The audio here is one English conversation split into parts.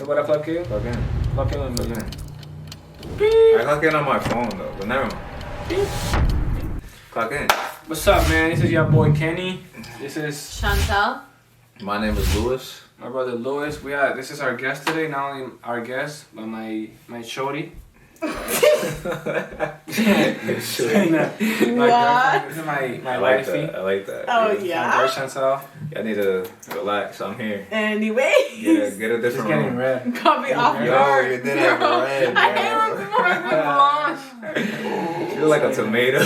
¿Tú para plug in? Plug in. Plug in with me. I plug in on my phone though, but never mind. Plug in. What's up, man? This is your boy Kenny. This is Chantal. My name is Louis. my brother Louis. This is our guest today. Not only our guest, but my shorty. My girlfriend. This is my wifey. I like that. Oh, My yeah? girl Chantal. I need to relax. I'm here. Anyway. Get a It's different getting room. red. Caught me off Yo, guard. you did have red. I hate when You look like a tomato.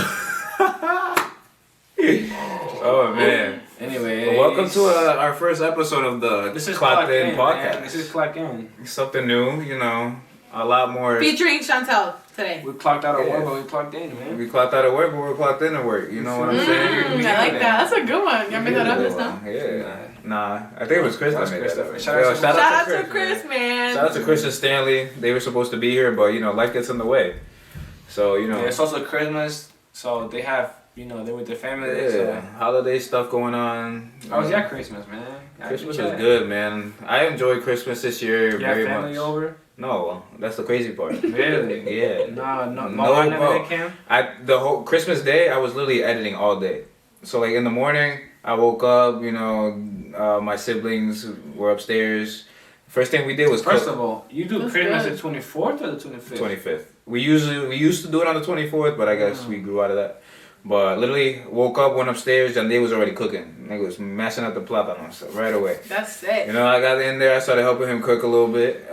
Oh man. Anyway, Well, welcome to our first episode of the this is Clocked In podcast. Man. This is Clock In. Something new, you know, a lot more. Featuring Chantal today. We clocked out of Yeah. work, but we plugged in, man. We clocked out of work, but we're clocked in at work. You know what I'm saying? I like that. That's a good one. Y'all made that up just now? Yeah. Nah, I think it was Chris that made that up. Shout out to Shout out to Chris, man. Shout out to Chris and Stanley. They were supposed to be here, but you know, life gets in the way. So you know. Yeah, it's also Christmas, so they have, they're with their family. Yeah, So. holiday stuff going on. How was your Christmas, man? Christmas was good, man. I enjoyed Christmas this year very much. Family over? No, that's the crazy part. Really? Yeah. No, bro. came? The whole Christmas day, I was literally editing all day. So like in the morning, I woke up. My siblings were upstairs. First thing we did was First of all, you do That's Christmas good. the 24th or the 25th? 25th. We used to do it on the 24th, but I guess we grew out of that. But literally woke up, went upstairs, and they was already cooking. They was mashing up the plátanos right away. That's sick. You know, I got in there. I started helping him cook a little bit.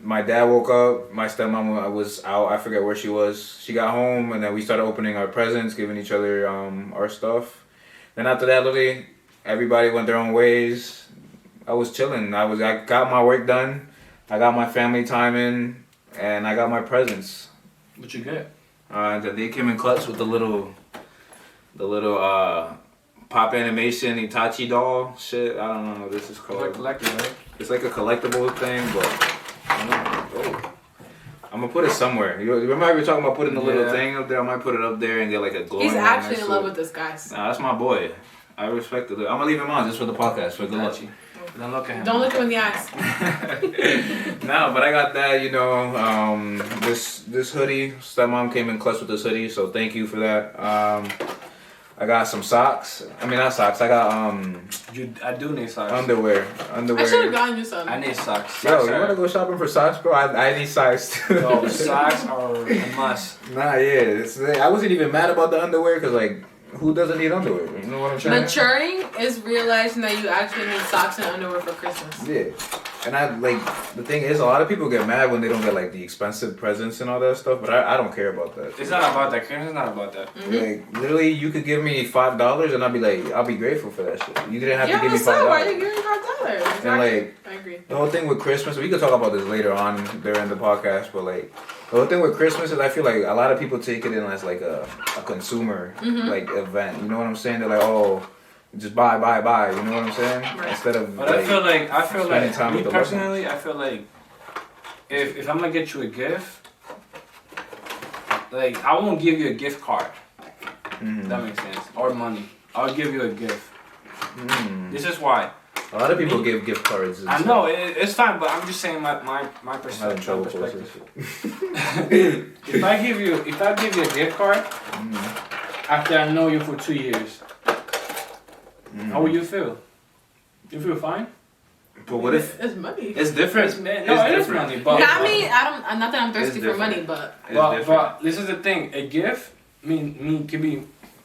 My dad woke up. My stepmom was out. I forget where she was. She got home, and then we started opening our presents, giving each other our stuff. Then after that, literally, everybody went their own ways. I was chilling. I got my work done. I got my family time in, and I got my presents. What you get? Then they came in clutch with the little pop animation Itachi doll shit. I don't know what this is You're called. collecting, right? It's like a collectible thing, but I'm gonna put it somewhere. You remember we were talking about putting the little thing up there? I might put it up there and get like a glowing. He's one actually next in to love it. with this guy. Nah, that's my boy. I respect it. I'm gonna leave him on just for the podcast for good luck. Don't look at him. Don't look him in the eyes. No, but I got that, this hoodie. Stepmom came in clutch with this hoodie, so thank you for that. I got some socks. I mean, not socks. I got I do need socks. underwear. I should have gotten you some. I need socks. Yo, you wanna go shopping for socks, bro? I need socks too. Yo, socks are a must. Nah, yeah. I wasn't even mad about the underwear because like, who doesn't need underwear? You know what I'm saying? Maturing is realizing that you actually need socks and underwear for Christmas. Yeah. And the thing is, a lot of people get mad when they don't get like the expensive presents and all that stuff, but I don't care about that. It's not about that. Christmas is not about that. Like literally, you could give me $5 and I'll be grateful for that shit. You didn't have to give me $5. Why are you giving me $5? Exactly. And like, I agree. the whole thing with Christmas, we could talk about this later on during the podcast, but like, the whole thing with Christmas is I feel like a lot of people take it in as like a consumer like event. You know what I'm saying? They're like, oh, just buy. You know what I'm saying? Right. Instead of. But I feel like time me with the personally, I feel like if I'm gonna get you a gift, like I won't give you a gift card. That makes sense. Or money. I'll give you a gift. This is why. A lot of people give gift cards. I know it's fine, but I'm just saying my perspective. If I give you a gift card after I know you for 2 years, how will you feel? You feel fine? But what if It's money. it's different? It is money, but Not me. Not that I'm thirsty for money, but but this is the thing. A gift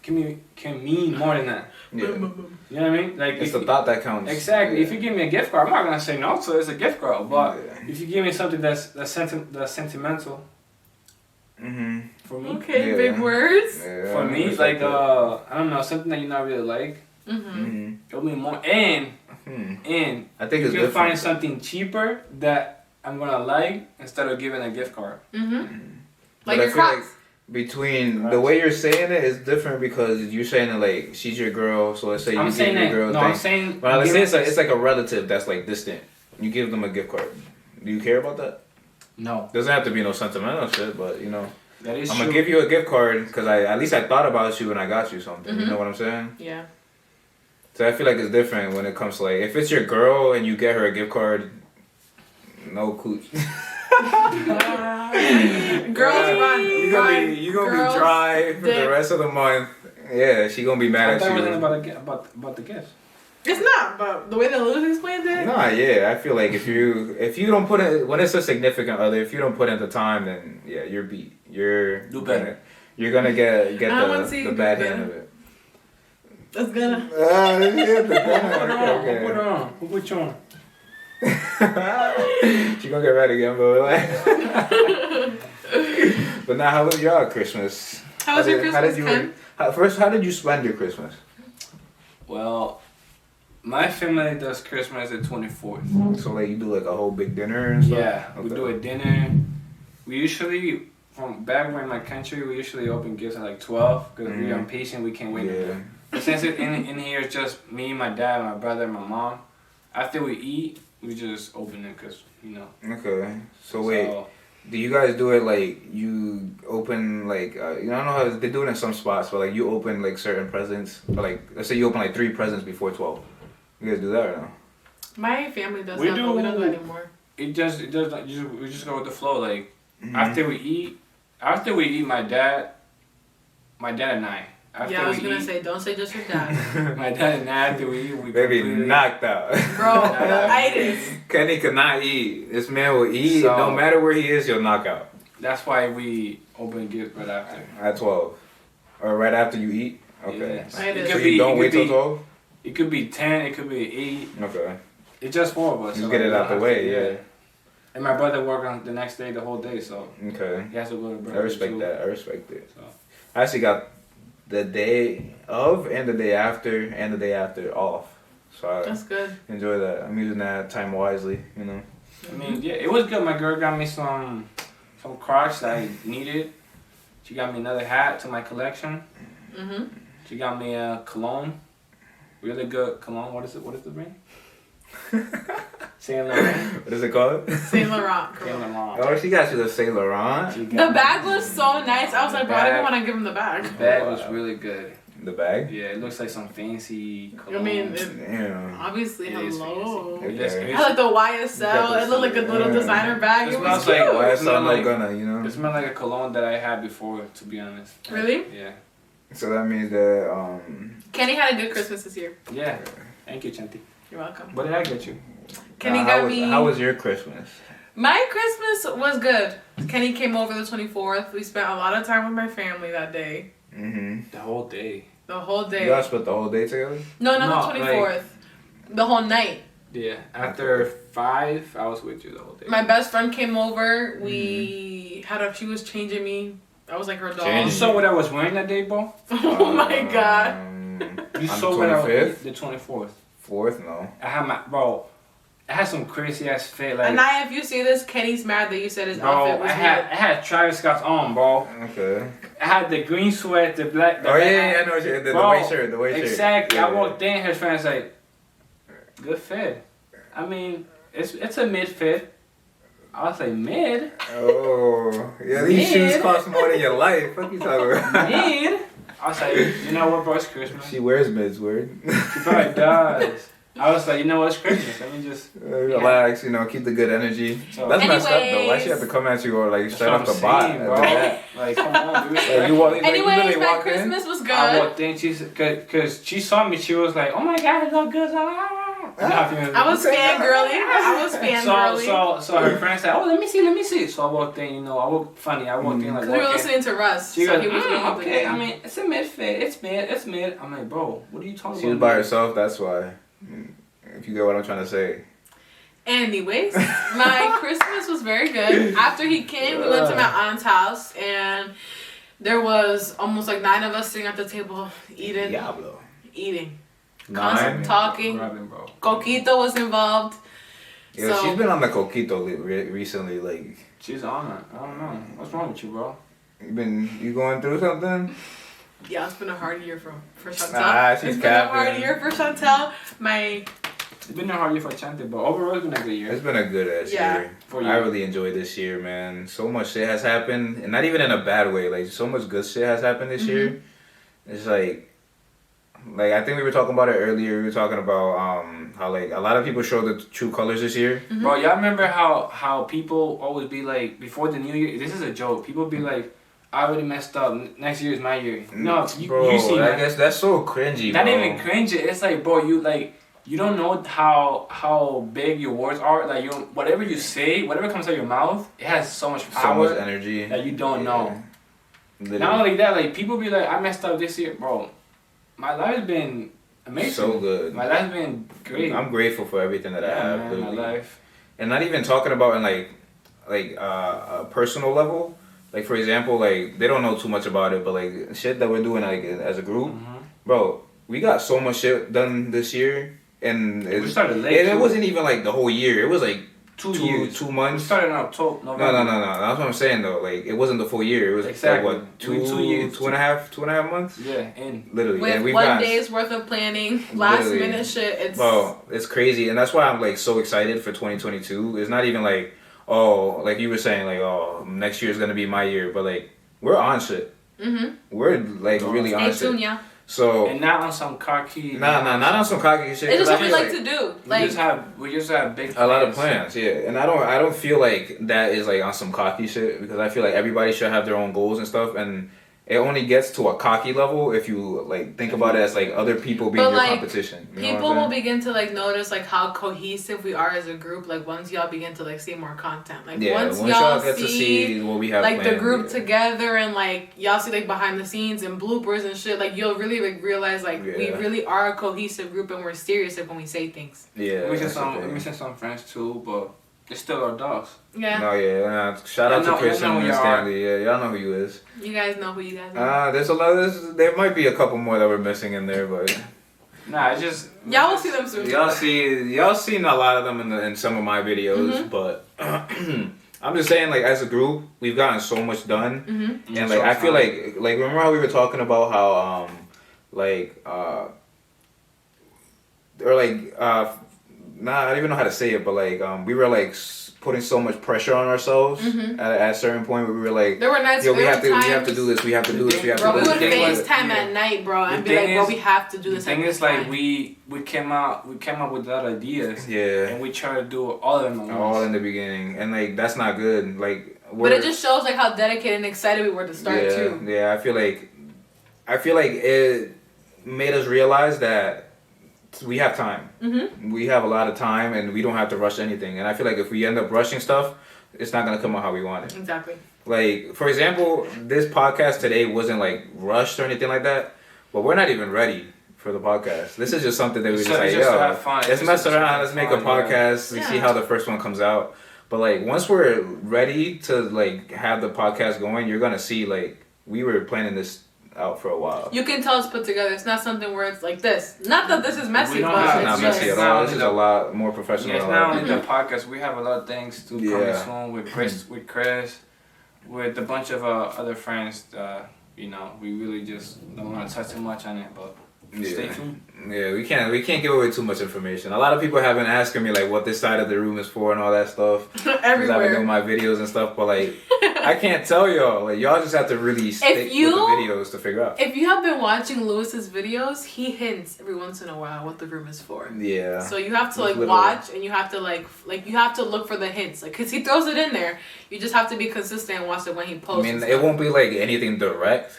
can mean more than that. Yeah. You know what I mean? Like It's the thought that counts. Exactly. Yeah. If you give me a gift card, I'm not gonna say no. So it's a gift card. But if you give me something that's sentimental. For me. okay, Yeah. big words. Yeah, For me, it's like that. I don't know, something that you not really like. It'll be more and I think you it's can different. find something cheaper that I'm gonna like instead of giving a gift card. Like But your I feel like Crocs. between the way you're saying it is different because you're saying it like she's your girl, so let's say I'm you saying give your that. girl No, thing. I'm saying. Well, let's say giving- it's like a relative that's like distant. You give them a gift card. Do you care about that? No, Doesn't have to be no sentimental shit, but you know, that is I'm true. gonna give you a gift card because at least I thought about you and I got you something. You know what I'm saying? Yeah. So I feel like it's different when it comes to like if it's your girl and you get her a gift card, No cooch. Girls run. You gonna be dry for the rest of the month. Yeah, she gonna be mad I at thought you. it was about the gifts. It's not, but the way that Louis explained it. Nah, yeah, I feel like if you don't put it when it's a significant other, if you don't put in the time, then yeah, you're beat. You're Do better. You're gonna get I wanna see the you bad do hand better. of it. That's gonna. Yeah, the bad Put her on. okay. Put her on. Who put you on? She gonna get mad again, bro. But now, how was your Christmas? How was your Christmas, Ken? How did you spend your Christmas? Well, my family does Christmas the 24th. So like you do like a whole big dinner and stuff? Yeah, we Okay. do a dinner. We usually, from back when in my country, we usually open gifts at like 12 because we're impatient. We can't wait. Yeah. But since it's in here, it's just me, my dad, my brother, my mom. After we eat, we just open it because, you know. Okay. So wait, do you guys do it like you open like I don't know how they do it in some spots, but like you open like certain presents, or like let's say you open like 3 presents before 12. You guys do that or no? My family does We that, do. but we don't do it anymore. It does like, we just go with the flow. Like, after we eat, my dad and I. After Yeah, I was we gonna eat, say, don't say just your dad. my dad and I, after we eat, we Baby completely- knocked out. Bro, the itis. Kenny cannot eat. This man will eat. So- No matter where he is, he'll knock out. That's why we open gifts right after. At 12. Or right after you eat? Okay. Yes. It It is. So could you be. don't It wait could till be. 12? It could be 10. It could be 8. Okay. It's just 4 of us. Just so get like, it we out the don't way, have to- yeah. And my brother worked on the next day, the whole day, so Okay. he has to go to I brother respect too. that. I respect it. So. I actually got the day of and the day after off. So I That's good. enjoy that. I'm using that time wisely, you know. I mean, yeah, it was good. My girl got me some Crocs that I needed. She got me another hat to my collection. Mhm. She got me a cologne, really good cologne. What is it? What is the brand? Saint Laurent. What is it called? Saint Laurent. Saint Girl. Laurent. Oh, she got you the Saint Laurent. She got The me- bag was so nice. I was like, bro, I didn't want to give him the bag. The bag was really good. The bag? Yeah, it looks like some fancy I cologne. mean, Damn. obviously, It is hello. fancy. It just- Okay. it I had like the YSL. It looked like a little Yeah. designer bag. It It was smells cute. like- Why is smell I'm like- not gonna, you know? It smelled like a cologne that I had before, to be honest. Really? Yeah. So that means that Kenny had a good Christmas this year. Yeah. Thank you, Chanty. You're welcome. What did I get you? Kenny how got was, me. How was your Christmas? My Christmas was good. Kenny came over the 24th. We spent a lot of time with my family that day. Mm-hmm. The whole day. The whole day. You guys spent the whole day together? No, not No, the 24th. The whole night. Yeah. After 5, I was with you the whole day. My best friend came over. We she was changing me. I was like her doll. Changing You saw what I was wearing that day, bro? Oh my god. You On saw the what I was 25th? the 24th. 4th? No. I had my I had some crazy ass fit like. And now, if you see this, Kenny's mad that you said his Bro, outfit was I had Travis Scott's on, bro. Okay. I had the green sweat, the black. The Oh, black yeah, I know what you the Bro, white shirt, the white shirt. Exactly. Yeah, I walked in, his friends like, good fit. I mean, it's a mid fit. I was like, mid? Oh, yeah, these Mid. shoes cost more than your life. What you talking about? Mid? I was like, you know what, bro, it's Christmas. She wears mids, word. She probably does. I was like, you know what, it's Christmas. Let me just. Relax, you know, keep the good energy. So- That's messed up though. Why Anyways. she have to come at you or like That's straight what off I'm the bot? saying, bro. Like, come on, dude. Like, you walk, like, you Anyways, literally my walked Christmas was I good. walked in, cause she saw me, she was like, oh my god, it look good. I was fangirly. I was fangirly. So her friend said, oh, let me see. So I walked in, you know, I walked in like Because we were walking. listening to Russ. She so goes, he was going okay, I mean, it's a mid fit, it's mid. I'm like, bro, what are you talking She about? was by herself, that's why. If you get what I'm trying to say. Anyways, my Christmas was very good. After he came, we went to my aunt's house, and there was almost like 9 of us sitting at the table eating. Diablo. Eating. 9? Constant talking. Grabbing, bro. Coquito was involved. Yeah, So- she's been on the Coquito recently. Like, She's on it. I don't know. What's wrong with you, bro? you going through something? Yeah, it's been a hard year for Chantal. Ah, she's it's been a hard capping. year for Chantal. My It's been a hard year for Chantal, but overall it's been a good year. It's been a good ass Yeah. year. For you. I really enjoyed this year, man. So much shit has happened, and not even in a bad way. Like, so much good shit has happened this year. It's like, like I think we were talking about it earlier. We were talking about how like a lot of people show the true colors this year. Mm-hmm. Bro, y'all remember how people always be like before the new year? This is a joke. People be like, I already messed up. Next year is my year. No, Bro, you see I that. guess that's so cringy. Not bro. even cringe. It's like, bro, you don't know how big your words are. Like whatever you say, whatever comes out of your mouth, it has so much power, so much energy that you don't know. Literally. Not only that, like people be like, I messed up this year, bro. My life has been amazing. So good. My life's been great. I'm grateful for everything that I have. Man, my literally. life. And not even talking about in like a personal level. Like for example, like they don't know too much about it, but like shit that we're doing like as a group, bro. We got so much shit done this year, and We started late. and it too. wasn't even like the whole year. It was like two 2 We months. started in October, November. No. That's what I'm saying though. Like it wasn't the full year. It was Exactly. like what 2 years. 2.5 months. Yeah, in. Literally, With and we've 1 got day's worth of planning, last Literally. minute shit. It's bro, it's crazy, and that's why I'm like so excited for 2022. It's not even like like you were saying like next year is gonna be my year, but like we're on shit. We're like really on stay tuned, shit. yeah. So And not on some cocky. not on some cocky shit. It's just 'cause what I we feel like to do. Like we just have big a lot of plans, yeah. And I don't feel like that is like on some cocky shit, because I feel like everybody should have their own goals and stuff, and it only gets to a cocky level if you like think about it as like other people being But, your like, competition. You know people what I'm will saying? begin to like notice like how cohesive we are as a group. Like once y'all begin to like see more content. Like Yeah, once once y'all get to see see what we have like the planned, group yeah. together and like y'all see like behind the scenes and bloopers and shit, like you'll really like realize like we Yeah. really are a cohesive group and we're serious like when we say things. Yeah, We that's the thing. missing some friends too, but they're still our dogs. Yeah. No, yeah. Shout out Y'all to know- Chris y'all know and who y'all Stanley. Yeah, y'all know who you is. You guys know who you guys are. There's a lot. There might be a couple more that we're missing in there, but Nah, it's just Y'all will see them soon. y'all seen a lot of them in some of my videos. But I'm just saying, like as a group, we've gotten so much done, and like I feel like remember how we were talking about how I don't even know how to say it, but like we were like putting so much pressure on ourselves at a certain point where we were like, There were nights. yo, there we were have to times, do this, we have to do this, we have to Bro, do we this. would The thing was- FaceTime yeah. at night, bro, and The be like, thing bro, is- we have to do The this. thing at is this like time. we came up with that ideas. Yeah. And we try to do all of them at All once. in the beginning, and like that's not good. Like, But it just shows like how dedicated and excited we were to start too. Yeah, I feel like it made us realize that we have time. We have a lot of time, and we don't have to rush anything. And I feel like if we end up rushing stuff, it's not gonna come out how we want it. Exactly. Like, for example, this podcast today wasn't like rushed or anything like that, but we're not even ready for the podcast. This is just something that we It's just like, just to yo, have fun. let's It's mess just to around, have let's make a fun, yeah. podcast, we see Yeah. how the first one comes out. But like, once we're ready to like have the podcast going, you're gonna see like we were planning this out for a while. You can tell it's put together. It's not something where it's like this. Not that this is messy, We don't but have- It's not it's messy just, at all. This is a lot more professional. Yeah, it's than not a lot only of the podcast. We have a lot of things to Yeah. coming soon with Chris, with a bunch of other friends. We really just don't want to touch too much on it, but stay Yeah. tuned. Yeah, we can't give away too much information. A lot of people have been asking me like what this side of the room is for and all that stuff. Because I've been doing everywhere. my videos and stuff, but like I can't tell y'all. Like y'all just have to really stick with you- the videos to figure out. If you have been watching Lewis's videos, he hints every once in a while what the room is for. Yeah. So you have to like Literally. watch and you have to like you have to look for the hints, like, cause he throws it in there. You just have to be consistent and watch it when he I posts. mean, and it stuff. won't be like anything direct.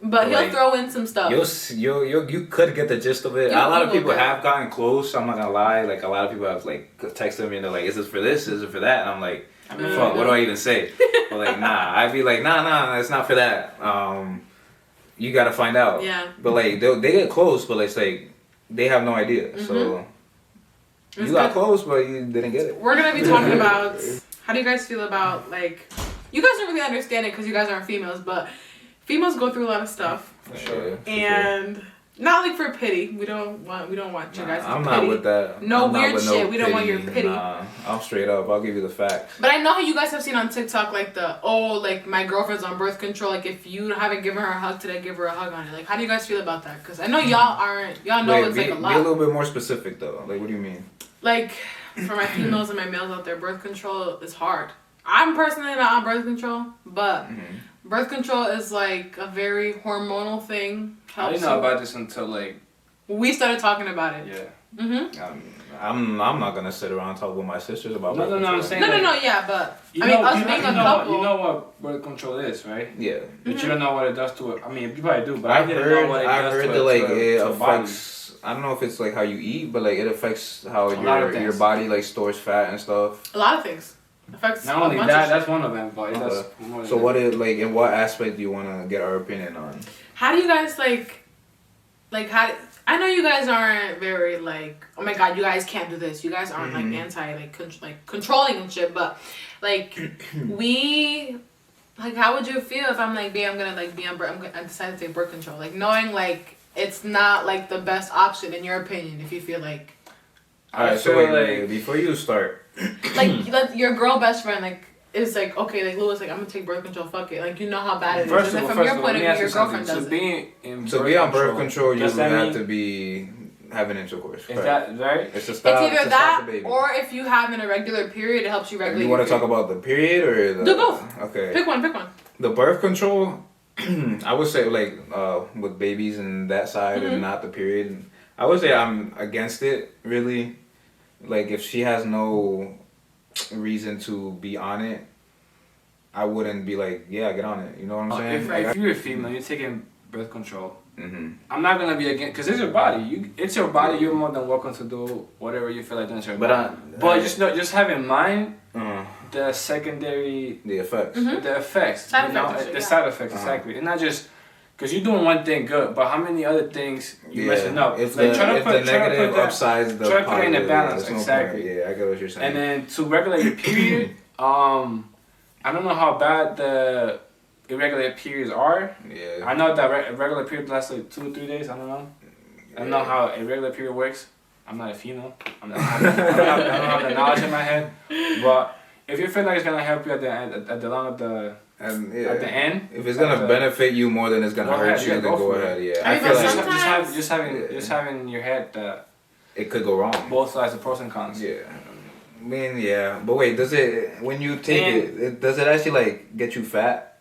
But he'll like, throw in some stuff. You could get the gist of it. You A lot of will people get it. have gotten close. I'm not gonna lie. Like a lot of people have like texted me and they're like, "Is this for this? Is it for that?" And I'm like, I mean, "Fuck, what do I even say?" But like, nah. I'd be like, "Nah, it's not for that." You gotta find out. Yeah. But like they get close, but it's like they have no idea. So It's you got good. close, but you didn't get it. We're gonna be talking about how do you guys feel about like you guys don't really understand it because you guys aren't females, but females go through a lot of stuff, For sure. and not like for pity. We don't want you guys. To I'm pity. not with that. No I'm not weird with shit. We don't want your pity. Nah, I'm straight up. I'll give you the facts. But I know how you guys have seen on TikTok like like my girlfriend's on birth control. Like if you haven't given her a hug today, give her a hug on it. Like how do you guys feel about that? Because I know y'all know Wait, it's be, like a be a lot. little bit more specific though. Like, what do you mean? Like for my females and my males out there, birth control is hard. I'm personally not on birth control, but birth control is like a very hormonal thing. I didn't know about this until like We started talking about it. Yeah. Mm-hmm. I'm not gonna sit around and talk with my sisters about birth No, control. I'm saying No, yeah, but you I mean, know, us you being know, a you know, couple. you know what birth control is, right? Yeah. But you don't know what it does to it. I mean, you probably do, but I I've didn't know what it I've does heard to that like to it to a body. affects. I don't know if it's like how you eat, but like it affects how lot of your things. body like stores fat and stuff. A lot of things. Affects Not a only bunch that, of that's shit. one of them, but it does more than So that. what is like in what aspect do you want to get our opinion on? How do you guys I know you guys aren't very like, oh my god, you guys can't do this. You guys aren't like anti like controlling and shit. But like how would you feel if I'm like, babe, I'm gonna like be on I decided to take birth control, like knowing like it's not like the best option in your opinion. If you feel like Alright, so feel wait, like- before you start, like your girl best friend like is like, okay, like Louis, like I'm gonna take birth control, fuck it, like you know how bad it is. First And of then all, from your point of let me view, ask your you something. girlfriend does So it. being in to be on birth control, you does would that have mean- to be having intercourse. Is correct? that right? It's to It's stop. either to that stop the baby. or if you have an irregular period, it helps you regulate. You want to your talk about the period or the? Do both. Okay. Pick one. The birth control, I would say like with babies and that side Mm-hmm. and not the period. I would say I'm against it. Really, like if she has no reason to be on it, I wouldn't be like, yeah, get on it. You know what I'm saying? If, Like, if you're a female, you're taking birth control. mm-hmm. I'm not gonna be against, because it's your body. It's your body. You're more than welcome to do whatever you feel like doing. It's your body. But just have in mind the secondary, the effects. the effects. Side you know, effects and shit, the yeah. side effects exactly, and not just because you're doing one thing good, but how many other things you messing up? If Like, the, try to if put- the try to put negative that- upsides the try to put it in a positive, balance, there's no exactly. point. Yeah, I get what you're saying. And then to regulate your period, I don't know how bad the irregular periods are. yeah. I know that regular period lasts like 2 or 3 days. I don't know. I don't know how a regular period works. I'm not a female. I don't have the knowledge in my head. But if you feel like it's gonna help you at the end, at the long of the And at the end, if it's gonna benefit you more than it's gonna Go hurt ahead, you, yeah, then go go for it. ahead. Yeah, I I mean, feel but like sometimes- just having in your head that it could go wrong. both sides, the pros and cons. Yeah, I mean, yeah, but wait, does it when you take And- it? Does it actually like get you fat?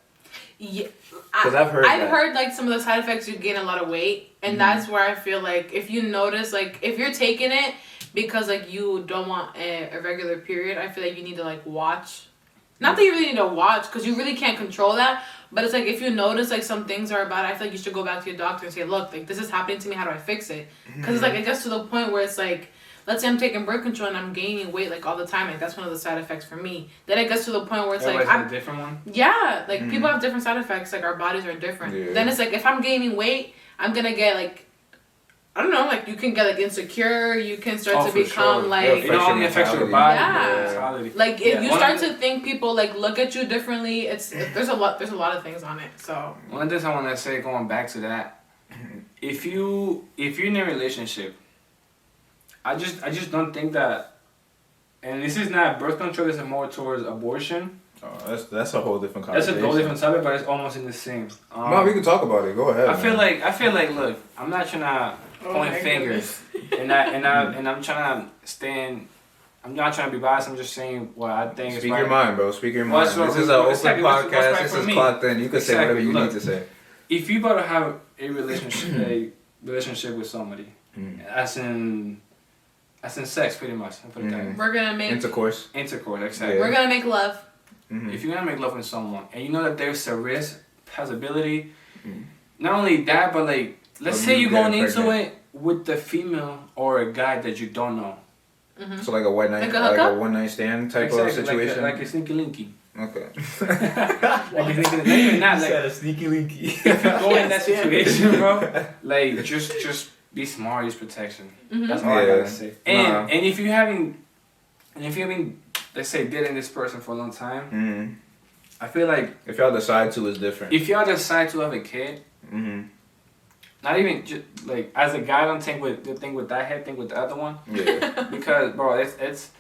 Yeah, 'Cause I've heard that. heard like some of the side effects. You gain a lot of weight, and that's where I feel like if you notice, like if you're taking it because like you don't want a regular period, I feel like you need to like watch. Not that you really need to watch, because you really can't control that. But it's like if you notice like some things are bad, I feel like you should go back to your doctor and say, look, like this is happening to me. How do I fix it? Because it's like it gets to the point where it's like, let's say I'm taking birth control and I'm gaining weight like all the time. Like that's one of the side effects for me. Then it gets to the point where it's Everybody's like got a different one. yeah, like people have different side effects. Like our bodies are different. Yeah. Then it's like if I'm gaining weight, I'm gonna get like, I don't know, like you can get like insecure. You can start Oh, to for become sure. like, It only affects your body. Yeah. mentality. like if Yeah, you one start of the- to think people like look at you differently. There's a lot of things on it. So One thing I want to say, going back to that, if you're in a relationship, I just don't think that, and this is not birth control. This is more towards abortion. Oh, that's a whole different That's a conversation. whole different topic, but it's almost in the same. No, we can talk about it. Go ahead. I feel like look, I'm not trying to point my fingers, and I'm trying to stand. I'm not trying to be biased. I'm just saying what I think is Speak right. your mind, bro. Speak your mind. What's This wrong- is an open exactly, what's podcast. right This for is me. clocked in. You can say whatever Exactly, you look. need to say. If you about to have a relationship with somebody, as in sex, pretty much. I put it that way. we're gonna make Intercourse. Intercourse, exactly. we're gonna make love. If you're gonna make love with someone and you know that there's a risk, possibility, not only that, but like, let's Of say you you're going getting into pregnant. it with the female or a guy that you don't know. So like a one night, Like a like hookup? a one night stand type Exactly, of situation. like a sneaky linky. Okay. Like a sneaky, not even that, like, a sneaky linky. if you go in that situation, bro, like just be smart, use protection. That's all I Yeah. gotta say. Nah. And if you've been, let's say, dating this person for a long time, I feel like If y'all decide to, is different. if y'all decide to have a kid, not even just like as a guy, don't think with that head, think with the other one, Yeah. because bro, it's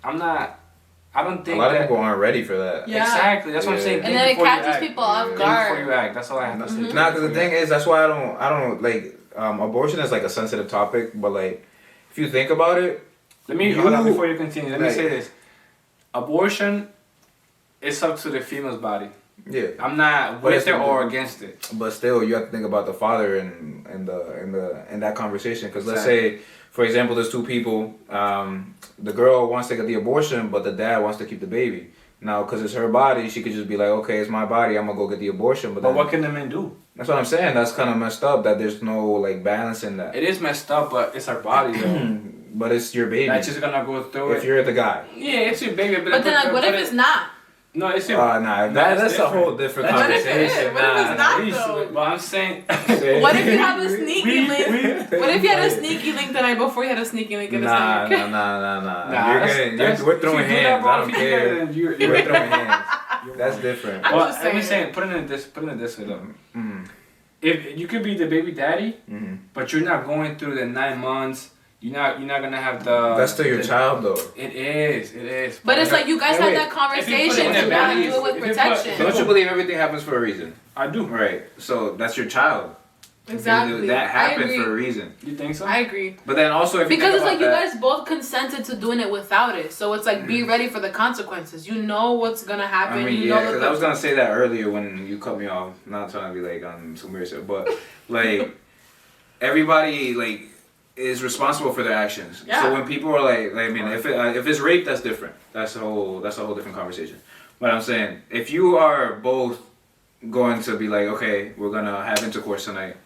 I don't A think lot of that people aren't ready for that. Yeah. exactly. That's what I'm Yeah. saying. And Think then it before you catches act. people off Yeah. Think before guard. you act. That's all I have to say. Nah, because the thing is, that's why I don't like abortion is like a sensitive topic. But like, if you think about it, Let me hold on before you continue. Let me like- say this: abortion is up to the female's body. Yeah. I'm not But with it's- it or against it. But still, you have to think about the father in that conversation. Because let's Exactly. say, for example, there's two people. The girl wants to get the abortion, but the dad wants to keep the baby. Now, because it's her body, she could just be like, okay, it's my body. I'm gonna go get the abortion. But then, what can the men do? that's what I'm saying. That's kind of messed up. That there's no like balance in that. It is messed up, but it's our body though. But it's your baby. That's just gonna go through If it. you're the guy. Yeah, it's your baby. But then, like, what if it's not? No, it's your. Nah, that's a whole different That's What if it is? conversation. What if it's not, We though? should- But I'm saying. What if you have a sneaky link? we- What if you had a sneaky link the night before you had a sneaky link in the Nah. stomach? We're throwing hands. I don't care. You're We're throwing hands. That's different. I'm Well, just I'm just saying. saying, put it this way though. Mm. If you could be the baby daddy, Mm-hmm. but you're not going through the 9 months, you're not gonna have the. That's still your child, though. It is. But it's like you guys Wait, had that conversation in to the not belly, do it with if you put- protection. Don't you believe everything happens for a reason? I do. Right. So that's your child. Exactly. That I happened agree. for a reason. You think so? I agree. But then also, if you Because think it's like about you that, guys both consented to doing it without it. So it's like be ready for the consequences. You know what's gonna happen. I mean, you yeah, know because I was gonna say that earlier when you cut me off. Not trying to be like on some weird shit, but like everybody like is responsible for their actions. Yeah. So when people are like I mean, if it's rape, that's different. That's a whole different conversation. But I'm saying if you are both going to be like, okay, we're gonna have intercourse tonight,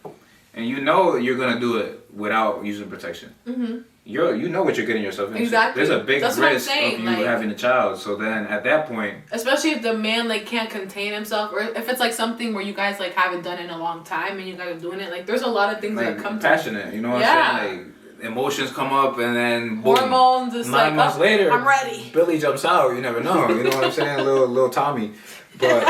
and you know you're gonna do it without using protection. Mm-hmm. You know what you're getting yourself into. Exactly. There's a big That's what I'm risk saying, of you like- having a child. So then at that point, Especially if the man like can't contain himself, or if it's like something where you guys like haven't done it in a long time and you guys are doing it. Like there's a lot of things like that come to passionate, you know what Yeah. I'm saying? Like emotions come up and then boom. hormones. It's 9 like months oh, later, I'm ready. Billy jumps out. You never know. You know what I'm saying? Little Tommy. But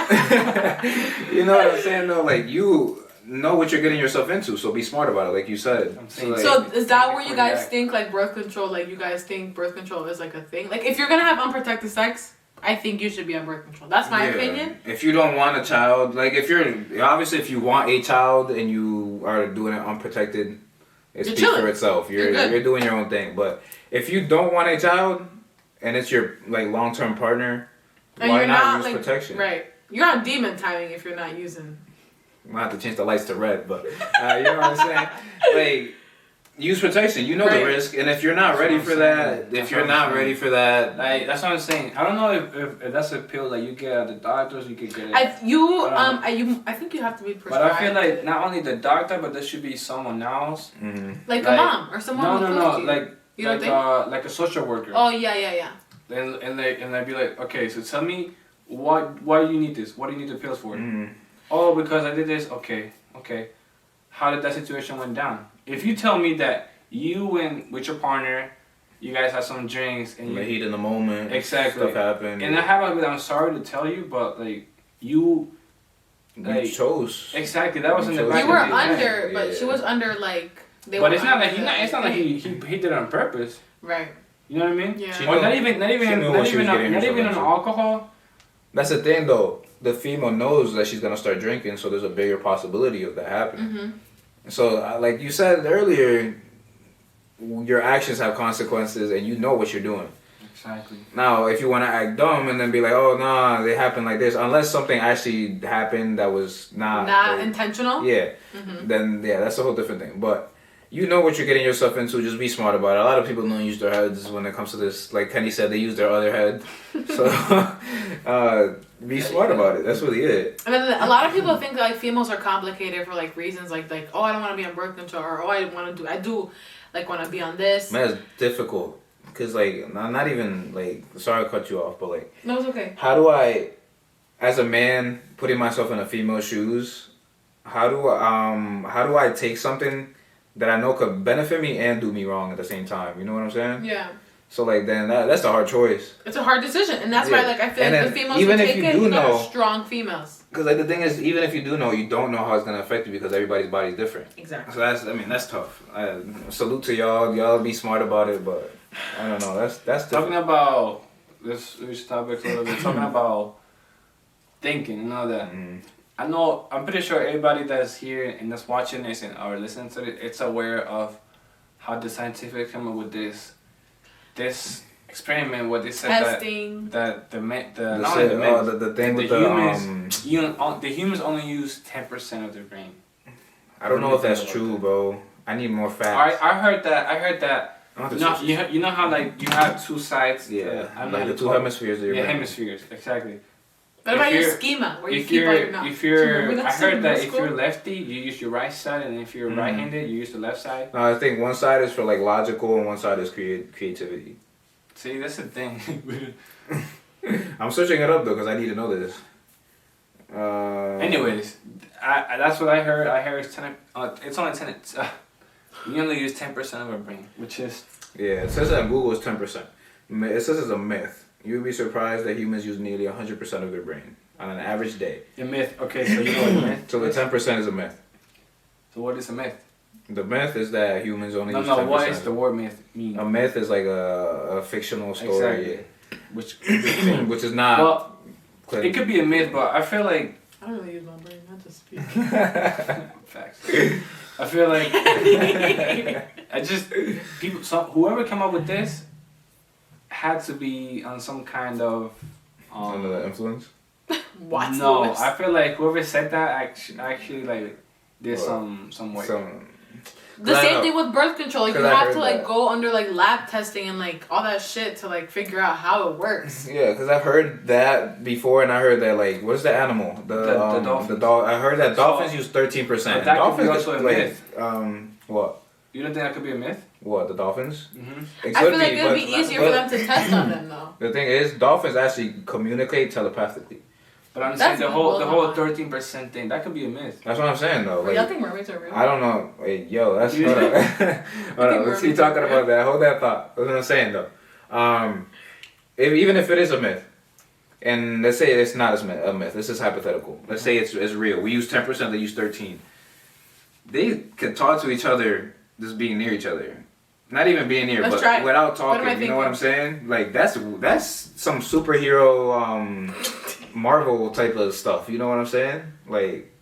you know what I'm saying though? Like you know what you're getting yourself into, so be smart about it, like you said. I'm saying- like, So is that where you Before guys that. think like birth control? Like you guys think birth control is like a thing? Like if you're gonna have unprotected sex, I think you should be on birth control. That's my yeah. opinion. If you don't want a child, like if you want a child and you are doing it unprotected, it You're speaks chilling. for itself. You're good. You're doing your own thing. But if you don't want a child and it's your like long term partner, And why you're not use like, protection? Right. You're on demon timing if you're not using. I'm gonna have to change the lights to red, but you know what I'm saying? Like, use protection. You know Right. the risk, and if you're not That's ready what I'm for saying. that, if That's you're what I'm not saying. ready for that, Like that's what I'm saying. I don't know if that's a pill that you get at the doctors. You could get it. I think you have to be But prescribed. I feel like not only the doctor, but there should be someone else. like a like- mom or someone. No, who no, cooked no. you. Like You don't like a social worker. Oh yeah. And they'd be like, okay, so tell me why do you need this? What do you need the pills for? mm-hmm. Oh, because I did this. Okay. How did that situation went down? If you tell me that you went with your partner, you guys had some drinks and in the you heat in the moment, Exactly. stuff happened, and I have I'm sorry to tell you, but like you you chose. exactly that was in the You back You were of his head. under, but Yeah. she was under like. They But were it's not like under it's not like he did it on purpose. Right. You know what I mean? Yeah. She Or knew- not even she knew what she was getting not herself even on into. alcohol. That's the thing, though. The female knows that she's gonna start drinking, so there's a bigger possibility of that happening. Mm-hmm. So, like you said earlier, your actions have consequences, and you know what you're doing. Exactly. Now, if you want to act dumb and then be like, "Oh, nah, they happened like this," unless something actually happened that was not Not like, intentional. yeah, Mm-hmm. then yeah, that's a whole different thing. But you know what you're getting yourself into. Just be smart about it. A lot of people don't use their heads when it comes to this. Like Kenny said, they use their other head. So be smart about it. That's really it. And then a lot of people think that like females are complicated for like reasons like oh I don't want to be on birth control or oh I do like want to be on this. Man, it's difficult because like not even like sorry to cut you off, but like No, it's okay. how do I, as a man, putting myself in a female's shoes, how do I take something that I know could benefit me and do me wrong at the same time? You know what I'm saying? Yeah. So like then that's a hard choice. It's a hard decision, and that's why Yeah. like I feel And like then the females even who if take you it, do you know, know- are strong females. Because like the thing is, even if you do know, you don't know how it's gonna affect you because everybody's body's different. Exactly. So that's tough. Salute to y'all. Y'all be smart about it, but I don't know. That's Talking different. about this topic a little bit. Talking about thinking and all that. Mm. I'm pretty sure everybody that's here and that's watching this and or listening to it, it's aware of how the scientific come up with this experiment where they said Testing. that the thing with the humans only use 10% of their brain. I don't know if that's true, bro. I need more facts. I heard that. You know how like you have two sides. Yeah, like the two hemispheres of your brain. Hemispheres, exactly. What about your schema where you keep all your knowledge? I heard that if you're lefty, you use your right side, and if you're right-handed, you use the left side. No, I think one side is for like logical, and one side is creativity. See, that's the thing. I'm searching it up though because I need to know this. Anyways, that's what I heard. I heard it's only 10. We only use 10% of our brain, which is... Yeah, it says that on Google is 10%. It says it's a myth. You would be surprised that humans use nearly 100% of their brain on an average day. A myth. Okay, so you know what a myth So the 10% is a myth. So what is a myth? The myth is that humans only use 10%. No, what is the word myth mean? A myth is like a fictional story. Exactly. Which is not... Well, it could be a myth, but I feel like... I don't really use my brain, not to speak. Facts. I feel like whoever came up with this had to be on some kind of under the influence. What? No, I feel like whoever said that actually like did some way. The same thing with birth control. Like you have to like go under like lab testing and like all that shit to like figure out how it works. Yeah, because I've heard that before, and I heard that like what is the animal? The dolphin. I heard that dolphins use 13%. That dolphins could be also a myth. What? You don't think that could be a myth? What, the dolphins? Mm-hmm. I feel like it would be easier for them to test on them though. The thing is, dolphins actually communicate telepathically. But I'm saying the whole 13% thing, that could be a myth. That's what I'm saying though. Like, y'all think mermaids are real? I don't know. Wait, yo, that's hold up. Hold up. Let's keep talking about that. Hold that thought. That's what I'm saying though. Even if it is a myth, and let's say it's not a myth. This is hypothetical. Let's say it's real. We use 10%. They use 13%. They can talk to each other just being near each other. Not even being near, but without talking. You know what I'm saying? Like that's some superhero Marvel type of stuff. You know what I'm saying? Like,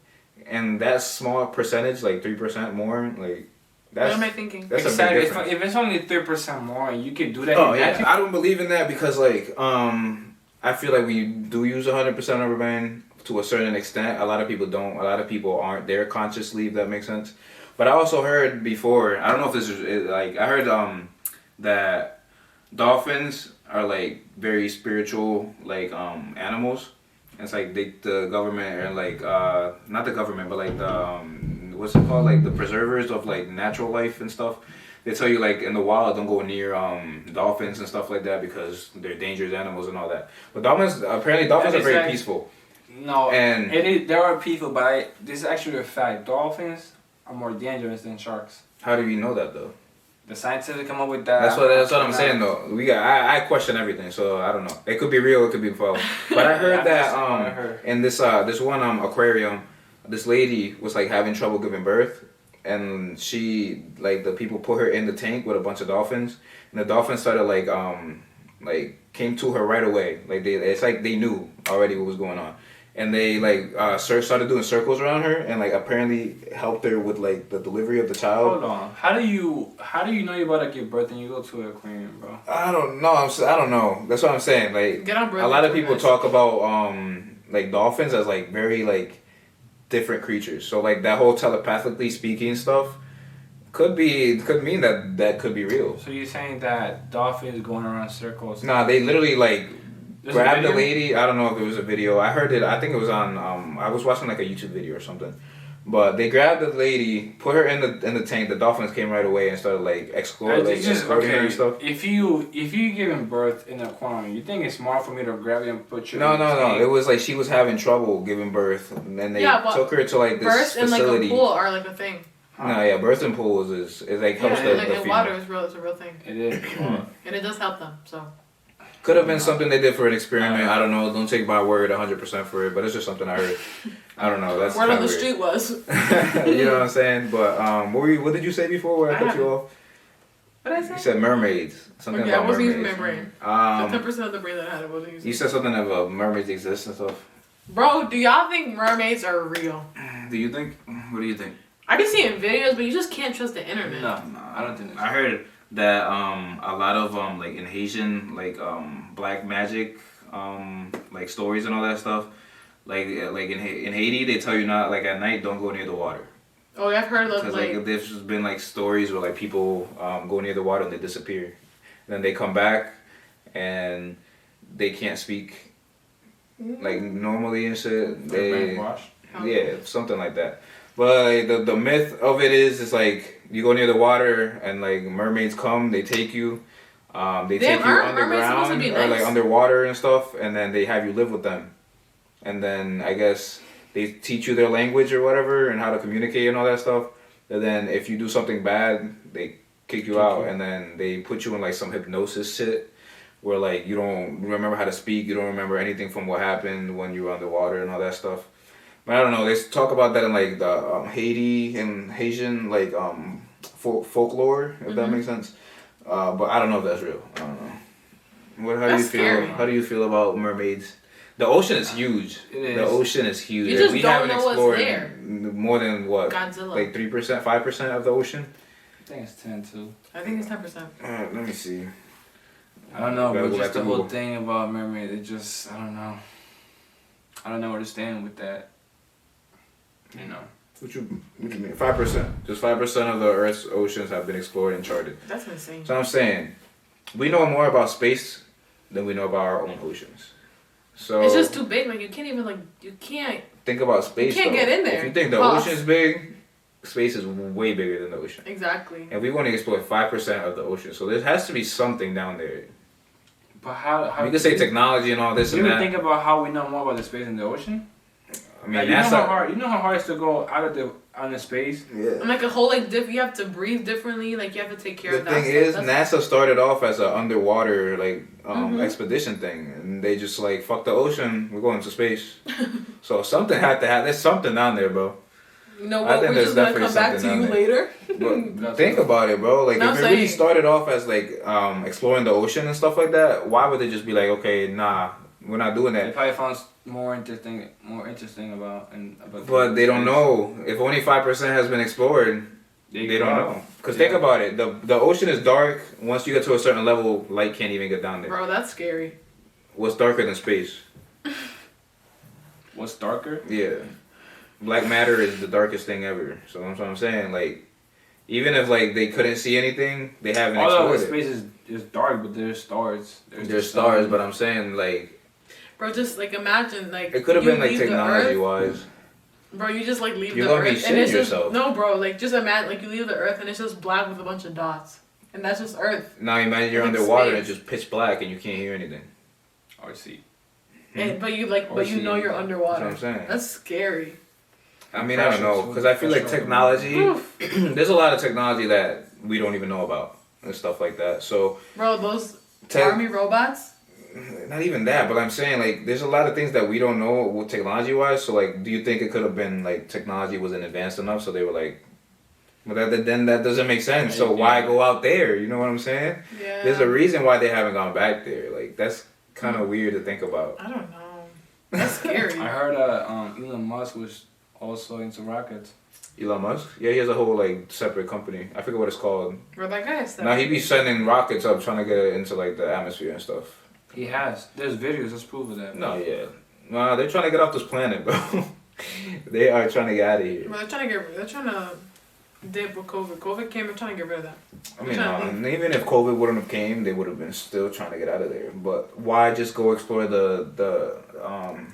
and that small percentage, like 3% more, like that's. What am I thinking? That's exactly. A big difference. If it's only 3% more, and you can do that. Oh yeah, I don't believe in that because like I feel like we do use 100% of our brain to a certain extent. A lot of people don't. A lot of people aren't there consciously. If that makes sense. But I also heard before, I don't know if this is like, I heard that dolphins are like very spiritual like animals. It's like the government and like not the government but like the what's it called, like the preservers of like natural life and stuff. They tell you like in the wild don't go near dolphins and stuff like that because they're dangerous animals and all that. But dolphins are very peaceful. No, and there are people, but this is actually a fact. Dolphins are more dangerous than sharks. How do you know that though? The scientists come up with that. That's what I'm saying though. I question everything, so I don't know. It could be real, it could be false. But I heard that in this one aquarium, this lady was like having trouble giving birth, and she like the people put her in the tank with a bunch of dolphins, and the dolphins started like came to her right away. Like it's like they knew already what was going on. And they like started doing circles around her and like apparently helped her with like the delivery of the child. Hold on, how do you know you're about to give birth and you go to an aquarium, bro? I don't know. I don't know. That's what I'm saying. Like a lot of people talk about like dolphins as like very like different creatures. So like that whole telepathically speaking stuff could mean that could be real. So you're saying that dolphins going around circles? Nah, they literally like. Grabbed the lady. I don't know if it was a video. I heard it. I think it was on. I was watching like a YouTube video or something. But they grabbed the lady, put her in the tank. The dolphins came right away and started like escorting her and stuff. If you giving birth in an aquarium, you think it's smart for me to grab you and put you? No. It was like she was having trouble giving birth, and then they took her to like this birth facility. Birth in like a pool are like a thing. No, yeah, birth in pools is like helps the like in water is real. It's a real thing. It is, and it does help them. So. Could have been something they did for an experiment. I don't know. Don't take my word 100% for it, but it's just something I heard. I don't know. That's word on the street was. You know what I'm saying? But what did you say before? Where I cut you off? What did I say? You said mermaids. Something about I wasn't mermaids. using my brain. The 10% of the brain that I had, I wasn't using. You said something about mermaids exist and stuff. Bro, do y'all think mermaids are real? Do you think? What do you think? I be seeing videos, but you just can't trust the internet. No, I don't think. I heard that a lot of like in Haitian like black magic like stories and all that stuff. Like in Haiti, they tell you not like at night don't go near the water. Oh, yeah, I've heard of Because like there's just been like stories where like people go near the water and they disappear, and then they come back and they can't speak like normally and shit. They yeah, something like that. But like, the myth of it is it's like you go near the water and like mermaids come, they take you. They take you underground or like underwater and stuff, and then they have you live with them. And then I guess they teach you their language or whatever and how to communicate and all that stuff. And then if you do something bad, they kick you out, and then they put you in like some hypnosis shit where like you don't remember how to speak, you don't remember anything from what happened when you were underwater and all that stuff. But I don't know. They talk about that in like the Haiti and Haitian like folklore, if that makes sense. But I don't know if that's real. I don't know. How do you feel? Scary. How do you feel about mermaids? The ocean is huge. It is. The ocean is huge. You just we don't haven't know what's explored there. more than what? Godzilla. Like 3%, 5% of the ocean. I think it's 10 too. I think it's 10%. Let me see. I don't know, Gotta but go just back to the whole Google. thing about mermaid, it just I don't know. I don't know where to stand with that. You know. What you mean? 5%. Just 5% of the Earth's oceans have been explored and charted. That's insane. So I'm saying, we know more about space than we know about our own oceans. So It's just too big. Like you can't even you can't. think about space. You can't get in there. If you think the Plus. ocean is big, space is way bigger than the ocean. Exactly. And we've only explored 5% of the ocean, so there has to be something down there. But how You can say technology and all this you and ever that. think about how we know more about the space in the ocean? I mean, Like, NASA. you know how hard it is to go out of the space. Yeah. And like a whole you have to breathe differently. Like you have to take care The of that. thing is, NASA started off as an underwater Mm-hmm. expedition thing, and they just like fuck the ocean. We're going to space. So something had to happen. There's something down there, bro. You know I what? think We're there's just gonna definitely come back to something you down there. later. But think about it, bro. Like No, if I'm it really saying- started off as like exploring the ocean and stuff like that, why would they just be like, okay, nah, we're not doing They that? probably found more interesting about. But they don't know. If only 5% has been explored, they don't know. Because think about it, the ocean is dark. Once you get to a certain level, light can't even get down there. Bro, that's scary. What's darker than space? What's darker? Yeah. Black matter is the darkest thing ever. So that's what I'm saying. Like, even if like they couldn't see anything, they haven't All of explored the space is dark, but there's stars. There's stars, but I'm saying like Bro, just like imagine like it could have you been like leave the technology Earth. wise. Bro, you just like leave You're the gonna be Earth and it's shitting just yourself. no, bro. Like just imagine like you leave the Earth and it's just black with a bunch of dots, and that's just Earth. Now imagine you're Like underwater and space. it's just pitch black and you can't hear anything. Or see. And, but you like, Or but you know see. you're underwater. That's what I'm saying. That's scary. I mean, I don't know, because I feel like technology. There's a lot of technology that we don't even know about and stuff like that. So, Bro, those Tech- army robots. not even that, but I'm saying like there's a lot of things that we don't know technology wise. So like, do you think it could have been like technology wasn't advanced enough, so they were like, but then that doesn't make sense. So why go out there? You know what I'm saying? Yeah. There's a reason why they haven't gone back there. Like that's kind of weird to think about. I don't know. That's scary. I heard Elon Musk was also into rockets. Elon Musk? Yeah, he has a whole like separate company. I forget what it's called. Bro, that guy is. Now he be sending rockets up, trying to get it into like the atmosphere and stuff. He has. There's videos that's proof of that. No, yeah. Nah, they're trying to get off this planet, bro. They are trying to get out of here. Bro, they're trying to dip with COVID. COVID came. They're trying to get rid of that. I mean, even if COVID wouldn't have came, they would have been still trying to get out of there. But why just go explore the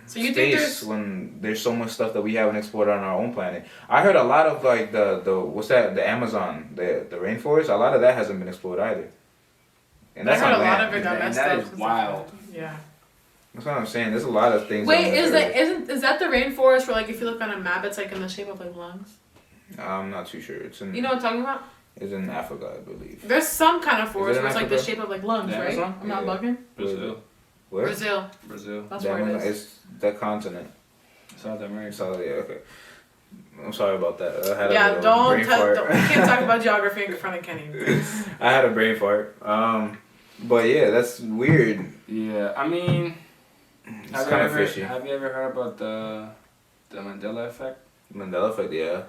So you think space when there's so much stuff that we haven't explored on our own planet? I heard a lot of like the what's that, the Amazon, the rainforest. A lot of that hasn't been explored either. And I that's heard on a lot land. of it got And messed that up. is wild. Yeah. That's what I'm saying. There's a lot of things. Wait, on is Earth. is that the rainforest where like if you look on a map, it's like in the shape of like lungs? I'm not too sure. It's in. You know what I'm talking about? It's in Africa, I believe. There's some kind of forest in where it's like the Africa? shape of like lungs, The right? Amazon? I'm not Yeah. bugging. Brazil. Where? Brazil. That's The where it Amazon- is. It's the continent. South America. So yeah, okay. I'm sorry about that. I had a Yeah, little don't brain tell. fart. We can't talk about geography in front of Kenny. I had a brain fart. But yeah, that's weird. Yeah, I mean, It's kind of fishy. have you ever heard about the Mandela effect? Mandela effect, yeah.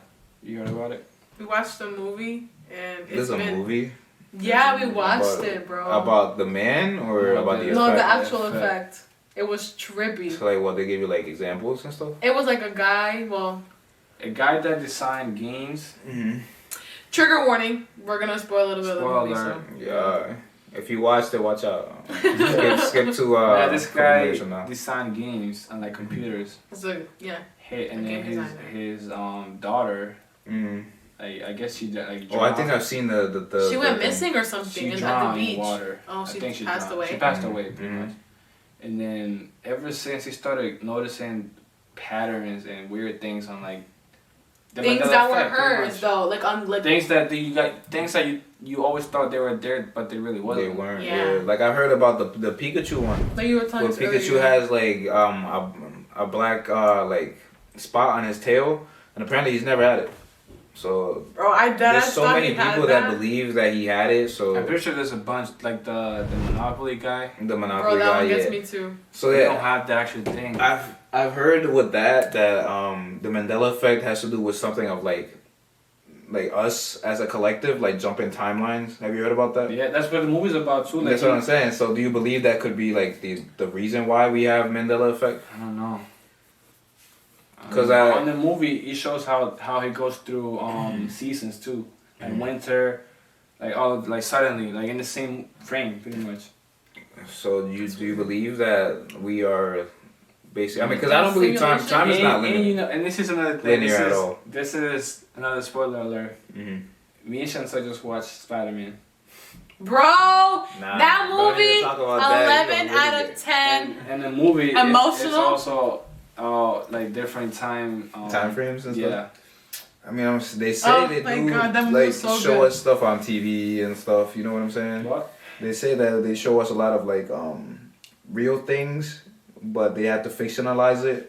You heard about it? We watched the movie and There's it's a been movie. Yeah, we watched it, bro. About the man or No, about the the- effect? No, the actual Effect. effect. It was trippy. So like what they give you like examples and stuff? It was like a guy. Well, A guy that designed games. Mm-hmm. trigger warning. We're gonna spoil a little bit of the movie. Spoiler. So. Yeah. If you watched it, watch out. skip to Yeah, this couple guy minutes from now. designed games on like computers. So yeah. And Okay, then his daughter, Mm. I guess she like. Oh, I think I've seen the She went thing. missing or something She at the drowned in beach. water. Oh, I she think passed drowned. away. She passed away pretty Mhm. much. And then ever since he started noticing patterns and weird things on like the Things Mandela that were effect, pretty hers much. though, like on like. Things that you always thought they were there, but they really wasn't. They weren't. Yeah. Yeah. Like I heard about the Pikachu one. Like you were telling Where us Pikachu earlier. has like a black like spot on his tail, and apparently he's never had it. So Bro, I there's so many people that believe that he had it. So I'm pretty sure there's a bunch like the Monopoly guy. the Bro, Monopoly that guy, one gets yeah. me too. So They don't yeah, have the actual thing. I've heard with that the Mandela effect has to do with something of like us as a collective, like jumping timelines. Have you heard about that? Yeah, that's what the movie's about too. Like, That's what I'm saying. So do you believe that could be like the reason why we have Mandela effect? I don't know. 'Cause on the movie, it shows how he goes through seasons too, like winter, like all like suddenly, like in the same frame, pretty much. So do you believe that we are basically? I mean, because I don't believe time. Time is not And linear. you know, and this is another thing. Linear at all. This is another spoiler alert. Mm-hmm. Me and Chantal just watched Spider-Man. Bro, Nah, that don't even movie, talk about that. 11 You gonna out really of 10. And the movie, it's Emotional? also like different time. time frames and stuff. Yeah. I mean, they say Oh they my do God, that movie like was so show good. us stuff on TV and stuff. You know what I'm saying? What? They say that they show us a lot of like real things, but they have to fictionalize it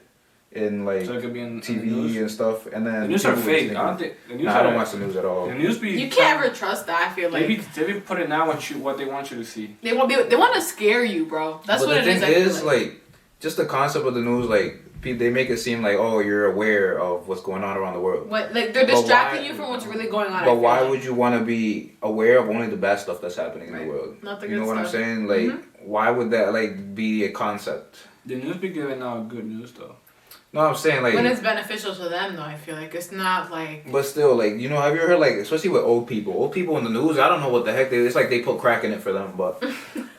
in like So it could be in TV the news. and stuff. And then The news are people fake. just I don't think- think the news Nah, I are. don't watch the news at all. The news be. You can't ever trust that, I feel like. They be putting out what they want you to see. They want to scare you, bro. That's but what the it is. thing I feel is, like, just the concept of the news, like, they make it seem like, oh, you're aware of what's going on around the world. What, like they're But distracting why- you from what's really going on. I But feel why like. would you want to be aware of only the bad stuff that's happening in Right. the world? Not the You know good what I'm stuff. saying? Like, Mhm. why would that like be a concept? The news be giving out good news though. No, I'm saying like, when it's beneficial to them, though, I feel like it's not like. but still, like, you know, have you heard like, especially with old people in the news? I don't know what the heck it's like. They put crack in it for them, but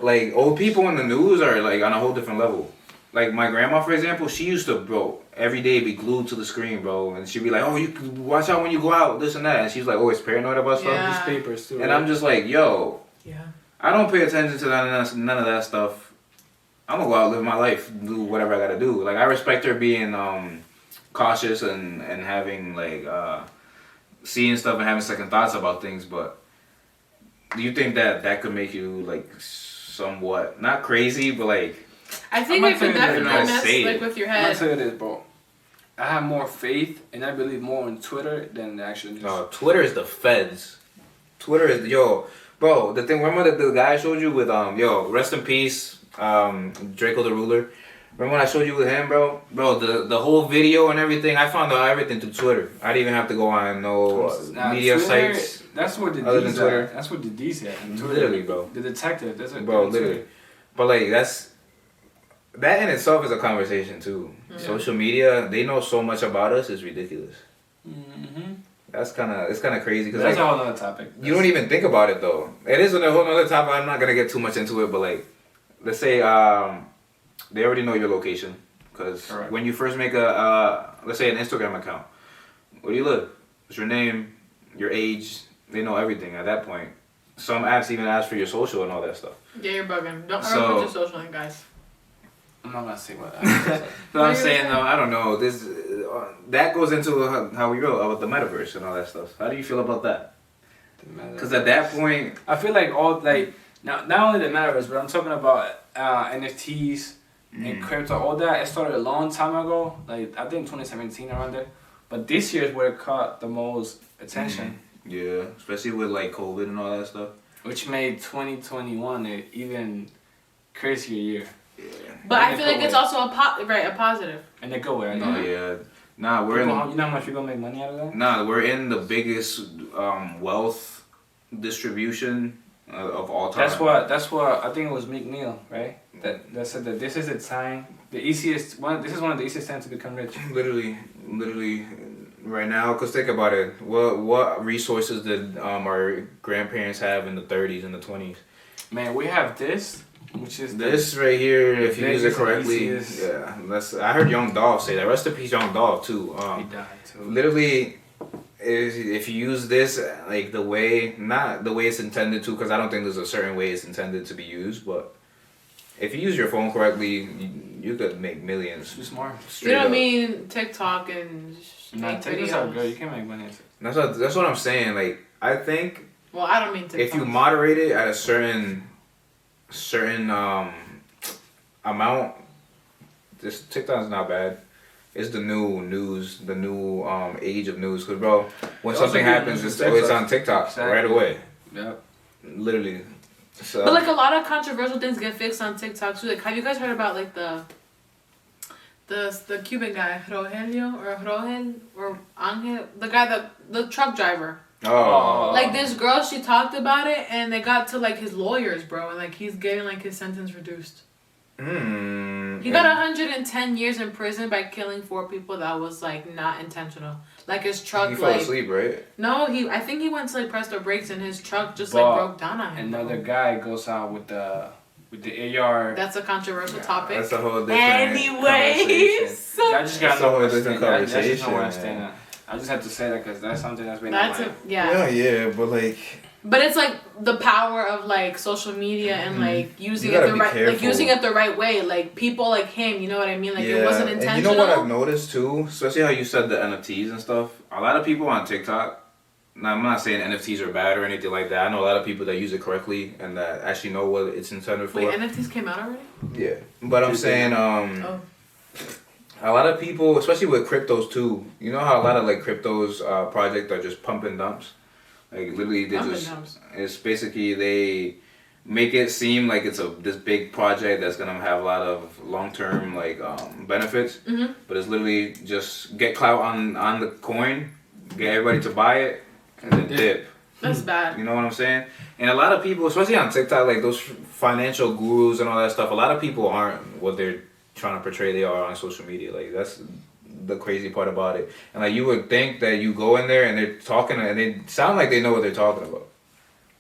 like old people in the news are like on a whole different level. Like my grandma, for example, she used to, bro, every day be glued to the screen, bro, and she'd be like, "Oh, you watch out when you go out, this and that," and she's like always paranoid about stuff. Yeah. Newspapers too. And I'm just like, yo, Yeah. I don't pay attention to none of that stuff. I'm gonna go out, live my life, do whatever I gotta do. Like I respect her being cautious and having like seeing stuff and having second thoughts about things, but do you think that could make you like somewhat not crazy, but like I think I'm it not could saying that definitely you're mess safe. like with your I'm gonna head. tell you this, bro. I have more faith and I believe more in Twitter than the actual news. no, Twitter is the feds. Twitter is bro. The thing, remember the guy I showed you with rest in peace, Draco the Ruler. Remember when I showed you with him, bro? Bro, the whole video and everything, I found out everything through Twitter. I didn't even have to go on no Nah, media Twitter, sites. That's where the other than D's Twitter. at. That's where the D's at. on Twitter. Literally, bro. The detective. That's a Bro, literally. But like that in itself is a conversation too. Yeah. Social media, they know so much about us, it's ridiculous. Mm-hmm. It's kind of crazy because That's like, a whole other topic. you don't even think about it though. It is a whole other topic. I'm not gonna get too much into it, but like, let's say they already know your location because Correct. when you first make let's say an Instagram account, where do you live? What's your name? Your age? They know everything at that point. Some apps even ask for your social and all that stuff. Yeah, you're bugging. Don't So- ever put your social in, guys. I'm not gonna say what. But I'm What you saying were though, I don't know. This that goes into how we wrote about the metaverse and all that stuff. How do you feel about that? Because at that point, I feel like all like not only the metaverse, but I'm talking about NFTs and crypto. All that it started a long time ago. Like I think 2017 around there. But this year is where it caught the most attention, yeah, especially with like COVID and all that stuff. which made 2021 an even crazier year. Yeah. But In I a feel good like it's way. also a positive. In a good way. I No, know. yeah. Nah, we're You in. know how much you're gonna make money out of that? Nah, we're in the biggest wealth distribution of all time. That's what I think it was Meek Mill, right? That said that this is the time, this is one of the easiest times to become rich. Literally, right now. Cause think about it. What resources did our grandparents have in the 30s and the 20s? Man, we have this, which is this right here. If you use it correctly, easiest. yeah. I heard Young Dolph say that. Rest in peace, Young Dolph too. He died too. Literally, if you use this like not the way it's intended to, because I don't think there's a certain way it's intended to be used, but if you use your phone correctly, you could make millions. Too smart. You don't mean TikTok and TikTok's not good. You can make money. That's what I'm saying. Like I think. Well, I don't mean TikTok. If you moderate it at a certain amount, this TikTok's not bad. It's the new news, the new age of news. Cause bro, when something happens, it's always on TikTok right away. Yep. Literally. So. But like a lot of controversial things get fixed on TikTok too. Like, have you guys heard about like the Cuban guy Rogelio or Angel, the truck driver? Oh. Like this girl, she talked about it, and they got to like his lawyers, bro, and like he's getting like his sentence reduced. He got 110 years in prison by killing 4 people that was like not intentional. Like his truck, he fell asleep, right? No, I think he went to like press the brakes, and his truck just like broke down on him. Another guy goes out with the AR. That's a controversial topic. That's a whole different Anyway, so I just got a whole different conversation. That's just not where I stand at. I just have to say that because that's something that's been. Yeah, but like. But it's like the power of like social media and like using it the right way. Like people like him, you know what I mean? Like it wasn't intentional. And you know what I've noticed too, especially how you said the NFTs and stuff. A lot of people on TikTok. Now I'm not saying NFTs are bad or anything like that. I know a lot of people that use it correctly and that actually know what it's intended for. Wait, NFTs came out already? Yeah, but I'm saying a lot of people, especially with cryptos too. You know how a lot of like cryptos projects are just pump and dumps. Like literally, it's basically they make it seem like it's this big project that's gonna have a lot of long-term like benefits, but it's literally just get clout on the coin, get everybody to buy it, and then dip. That's bad. You know what I'm saying? And a lot of people, especially on TikTok, like those financial gurus and all that stuff, a lot of people aren't what they're trying to portray they are on social media. Like that's the crazy part about it. And like you would think that you go in there and they're talking and they sound like they know what they're talking about.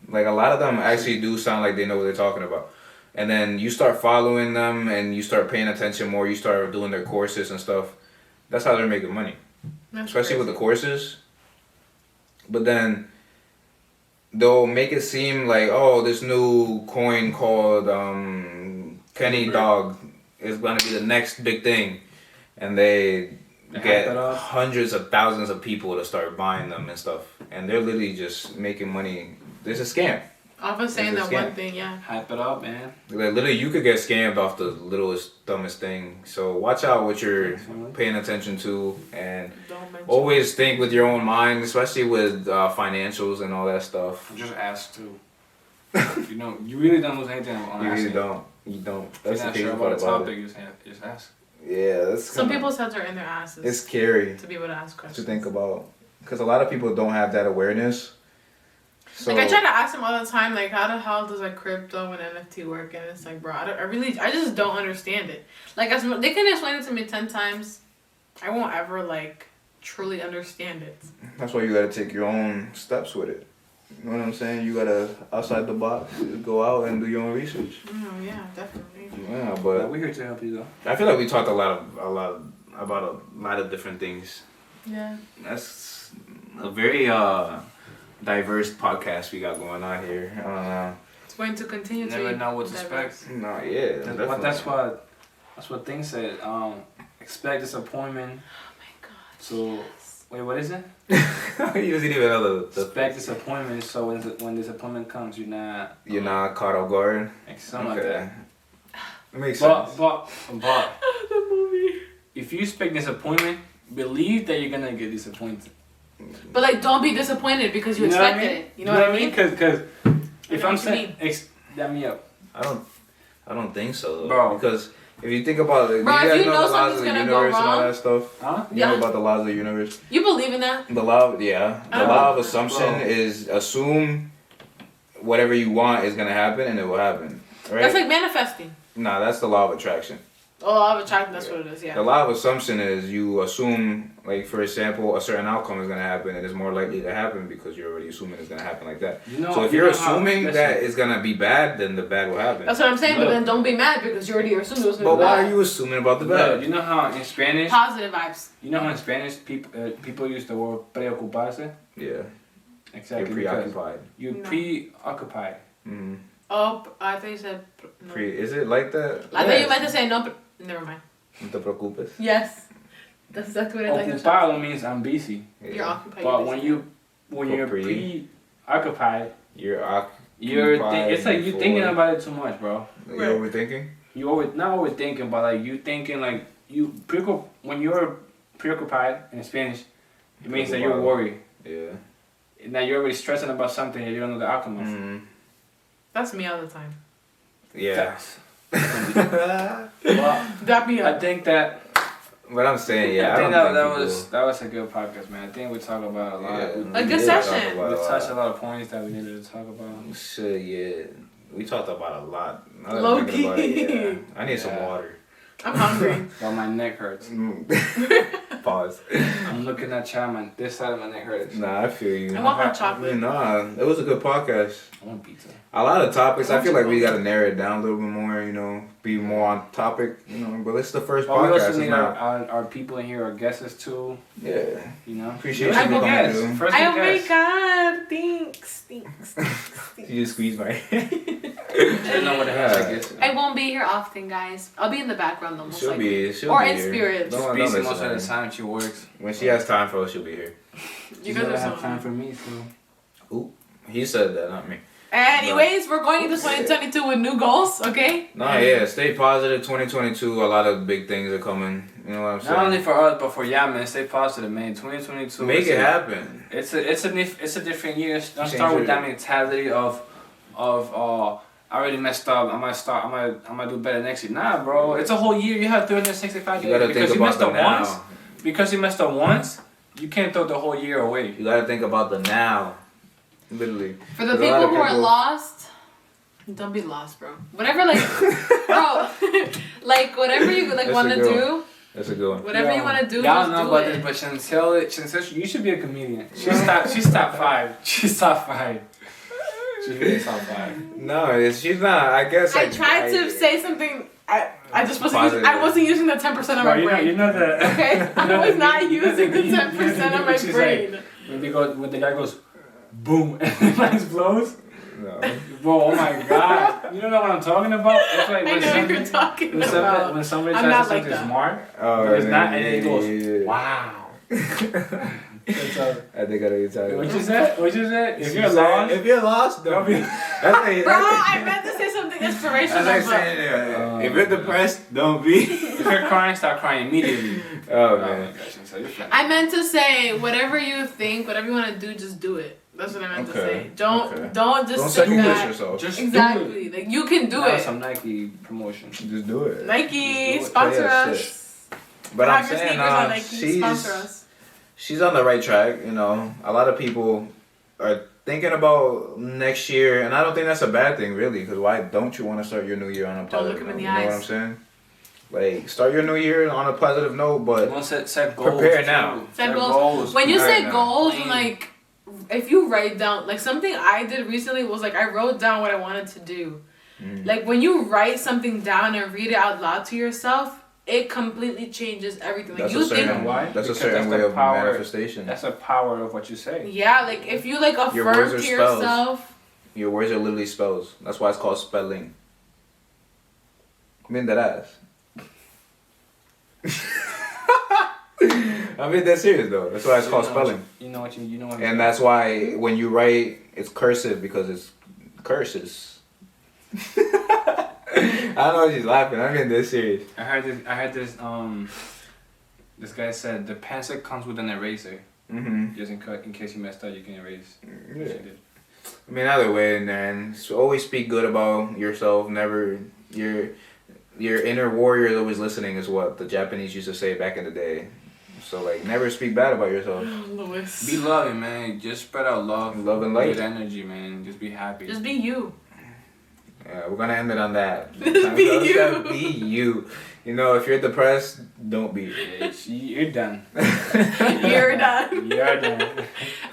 Like a lot of them actually do sound like they know what they're talking about. And then you start following them and you start paying attention more, you start doing their courses and stuff. That's how they're making money. Especially with the courses. But then they'll make it seem like, oh, this new coin called Kenny Dog is going to be the next big thing. And they get hundreds of thousands of people to start buying them and stuff. And they're literally just making money. There's a scam. Off of saying that one thing, yeah. Hype it up, man. Like, literally, you could get scammed off the littlest, dumbest thing. So watch out what you're paying attention to. And always think with your own mind, especially with financials and all that stuff. Just ask, too. You really don't lose anything on asking. You don't. That's the crazy part about it. Just ask. Yeah, that's some people's heads are in their asses. It's scary to be able to ask questions. To think about, because a lot of people don't have that awareness. So, like I try to ask them all the time, like how the hell does like crypto and NFT work? And it's like, bro, I just don't understand it. Like they can explain it to me 10 times, I won't ever like truly understand it. That's why you gotta take your own steps with it. You know what I'm saying? You gotta outside the box, go out and do your own research. Oh yeah, definitely. Yeah, but we're here to help you though. I feel like we talked about a lot of different things. Yeah. That's a very diverse podcast we got going on here. It's going to continue to never know what to expect. No, yeah. But that's what things said. Expect disappointment. Oh my god. So wait, what is it? You doesn't even know the expect disappointment. So when disappointment comes, you're not caught off guard. Like something like that. It makes sense. But the movie. If you expect disappointment, believe that you're gonna get disappointed. But like, don't be disappointed because you expected it. You know what I mean? Because if I'm saying, that me up. I don't think so, though. Bro. Because if you think about it, bro, you guys if you know know the laws of the something's gonna universe go and all wrong, that stuff. Huh? You know about the laws of the universe. You believe in that? The law of assumption is assume whatever you want is gonna happen, and it will happen. Right? That's like manifesting. Nah, that's the law of attraction. Oh, law of attraction. That's what it is. Yeah. The law of assumption is you assume, like for example, a certain outcome is gonna happen, and it's more likely to happen because you're already assuming it's gonna happen like that. So if you're assuming that it's gonna be bad, then the bad will happen. That's what I'm saying. But then don't be mad because you already assumed it was gonna be bad. But why are you assuming about the bad? You know how in Spanish. Positive vibes. You know how in Spanish people use the word preocuparse. Yeah. Exactly. You're preoccupied. You're preoccupied. Mm-hmm. Oh, I thought you said. No. Is it like that? I thought you meant to say no, but never mind. No te preocupes. Yes. That's exactly what I thought. Ocupado means I'm busy. Yeah. You're occupied. But when you're preoccupied, it's like you thinking about it too much, bro. You overthinking? You always not overthinking, but like you thinking like when you're preoccupied in Spanish, it means that you're worried. Yeah. Now you're already stressing about something that you don't know the outcome of. Mm-hmm. That's me all the time. Yeah. Well, That me up. I think that. What I'm saying, yeah. I think that was a good podcast, man. I think we talked about a lot. Yeah, A good session. We touched a lot of points that we needed to talk about. Shit, yeah. We talked about a lot. Low key. Yeah. I need some water. I'm hungry. Well, my neck hurts. Pause. I'm looking at Chad, this side of my neck hurts. Nah, I feel you. I want my chocolate. Nah, it was a good podcast. I want pizza. A lot of topics. I feel like we gotta narrow it down a little bit more, be more on topic, But it's the first podcast. We also need our people in here, our guests too. Yeah. Appreciate you coming guys. through. Oh my god, thanks. You just squeezed my hand. I don't know what the heck is. I won't be here often, guys. I'll be in the background though, most She'll likely. be Or be in here. spirit. Don't Most listen of to the her. time she works. When she has time for us, she'll be here. You She guys doesn't are have so time for me, so. Ooh, he said that, not me. Anyways, we're going into 2022 with new goals, okay? Yeah, stay positive. 2022, a lot of big things are coming. You know what I'm saying? Not only for us, but for man. Stay positive, man. 2022. Make it happen. It's a different year. Don't start with that mentality of I already messed up. I'm gonna do better next year. Nah, bro. It's a whole year. You have 365 days. You gotta think about the now. Once. Because you messed up once, you can't throw the whole year away. You gotta think about the now. Literally. For the people who are lost, don't be lost, bro. Whatever, bro, whatever you want to do. That's a good one. Whatever you want to do, y'all just know do about it. this, but Chantal, you should be a comedian. She's top 5. She's top 5. She's really top 5. No, she's not. I guess I tried to say something. I just wasn't using the 10% of my brain. You know the. Okay, I was not using the 10% of my brain. When the guy goes, boom, and the light explodes. No. Bro, oh my god. You don't know what I'm talking about? It's like I know what you're talking about. When somebody I'm tries to not say like something smart, but it's not, and then it goes, wow. I think I know you're talking What about. you said? If you're lost, don't be. Bro, I meant to say something inspirational. That's like saying, if you're depressed, don't be. If you're crying, stop crying immediately. Oh man. I meant to say, whatever you think, whatever you want to do, just do it. That's what I meant to say. Don't just second guess back. yourself. Just Exactly. do it. Like you can do That's it. some Nike promotion. Just do it. Nike Just do it. sponsor Yeah, us. But I'm Have your saying, sneakers on Nike, sponsor us. she's on the right track. A lot of people are thinking about next year, and I don't think that's a bad thing, really. Because why don't you want to start your new year on a positive look him note? in the You know what eyes. I'm saying? Like, start your new year on a positive note, but Set goals. prepare now. Set goals. When you Prepare say now. goals, if you write down, something I did recently was I wrote down what I wanted to do. When you write something down and read it out loud to yourself, it completely changes everything. That's you a certain, why? That's Because a certain way of manifestation. That's the power of what you say. Yeah, if you Your words affirm are to spells. yourself. Your words are literally spells. That's why it's called spelling. I mean that ass. I mean, that's serious though. That's why it's called spelling. You know what. And that's why when you write, it's cursive because it's curses. I don't know if she's laughing. I'm being this serious. I heard this. This guy said the pencil comes with an eraser. Mm-hmm. Just in case you messed up, you can erase. Yeah. I mean, either way, man. So always speak good about yourself. Never your inner warrior is always listening. Is what the Japanese used to say back in the day. So like, never speak bad about yourself. Louis. Be loving, man. Just spread out love. Love and light. Good energy, man. Just be happy. Just be you. Yeah, we're gonna end it on that. Just be you. Be you. You know, if you're depressed, don't be. You're done. You're done. You're done.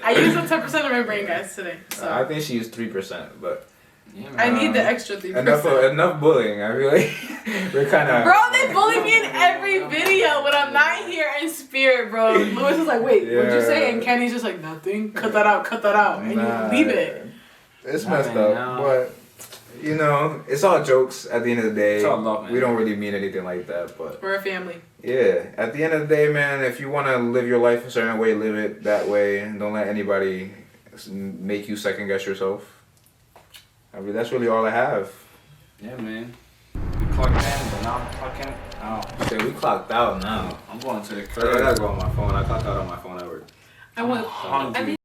I used up 10% of my brain, guys, today. So I think she used 3%, but Yeah, man. I need the extra 3%. enough bullying. I feel like we're kind of. Bro, they bully me in every video when I'm not here in spirit, bro. Louis is like, wait, what'd you say? And Kenny's just like, nothing. Cut that out. And you leave it. It's Nah, messed man, up, no. but you know, it's all jokes at the end of the day. It's all love, man. We don't really mean anything like that, but We're a family. yeah, at the end of the day, man, if you want to live your life a certain way, live it that way, and don't let anybody make you second guess yourself. I mean, that's really all I have. Yeah, man. We clocked in, but now I'm clocking out. Shit, we clocked out now. I'm going to the I curb. gotta go on my phone. I clocked out on my phone at work. I want. Hungry.